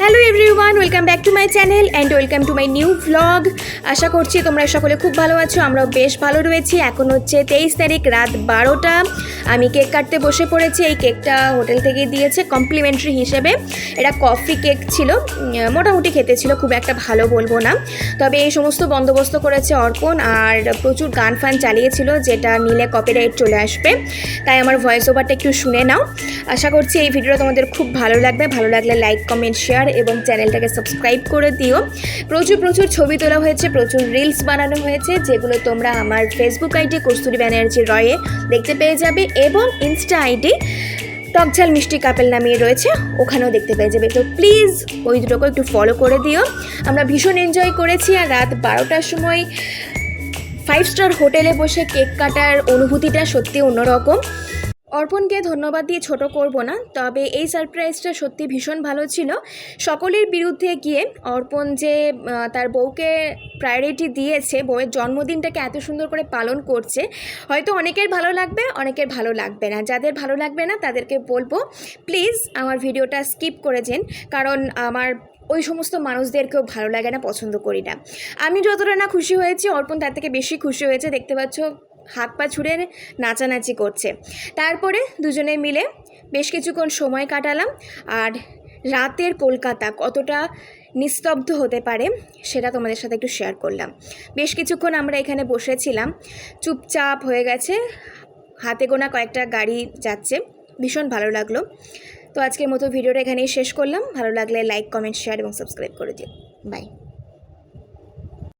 Hello everyone, welcome back to my channel and welcome to my new vlog. আশা করছি তোমরা সকলে খুব ভালো আছো, আমরাও বেশ ভালো রয়েছি। এখন হচ্ছে 23 তারিখ রাত 12টা। আমি কেক কাটতে বসে পড়েছি। এই কেকটা হোটেল থেকে দিয়েছে কমপ্লিমেন্টারি হিসেবে। এটা কফি কেক ছিল, মোটামুটি খেতে ছিল, খুব একটা ভালো বলবো না। তবে এই সমস্ত বন্দোবস্ত করেছে অর্পণ, আর প্রচুর গান ফান চালিয়েছিল, যেটা নিলে কপিরাইট চলে আসবে। তাই আমার ভয়েস ওভারটা একটু শুনে নাও। আশা করছি এই ভিডিওটা তোমাদের খুব ভালো লাগবে। ভালো লাগলে লাইক, কমেন্ট, শেয়ার এবং চ্যানেলটাকে সাবস্ক্রাইব করে দিও। প্রচুর ছবি তোলা হয়েছে, প্রচুর রিলস বানানো হয়েছে, যেগুলো তোমরা আমার ফেসবুক আইডি কস্তুরী ব্যানার্জি রয়ে দেখতে পেয়ে যাবে, এবং ইনস্টা আইডি টকঝাল মিষ্টি কাপেল নামিয়ে রয়েছে, ওখানেও দেখতে পেয়ে যাবে। তো প্লিজ ওই দুটোকে একটু ফলো করে দিও। আমরা ভীষণ এনজয় করেছি, আর রাত 12টার সময় 5 স্টার হোটেলে বসে কেক কাটার অনুভূতিটা সত্যি অন্যরকম। অর্পণকে ধন্যবাদ দিয়ে ছোট করব না, তবে এই সারপ্রাইজটা সত্যি ভীষণ ভালো ছিল। সকলের বিরুদ্ধে গিয়ে অর্পণ যে তার বউকে প্রায়োরিটি দিয়েছে, বউয়ের জন্মদিনটাকে এত সুন্দর করে পালন করছে, হয়তো অনেকের ভালো লাগবে, অনেকের ভালো লাগবে না। যাদের ভালো লাগবে না তাদেরকে বলবো প্লিজ আমার ভিডিওটা স্কিপ করে যান, কারণ আমার ওই সমস্ত মানুষদেরকেও ভালো লাগে না, পছন্দ করি না। আমি যতটা না খুশি হয়েছি, অর্পণ তার থেকে বেশি খুশি হয়েছে। দেখতে পাচ্ছ হাত পা ছুড়ে নাচানাচি করছে। তারপরে দুজনে মিলে বেশ কিছুক্ষণ সময় কাটালাম। আর রাতের কলকাতা কতটা নিস্তব্ধ হতে পারে সেটা তোমাদের সাথে একটু শেয়ার করলাম। বেশ কিছুক্ষণ আমরা এখানে বসেছিলাম, চুপচাপ হয়ে গেছে, হাতে গোনা কয়েকটা গাড়ি যাচ্ছে, ভীষণ ভালো লাগলো। তো আজকের মতো ভিডিওটা এখানেই শেষ করলাম। ভালো লাগলে লাইক, কমেন্ট, শেয়ার এবং সাবস্ক্রাইব করে দিও। বাই।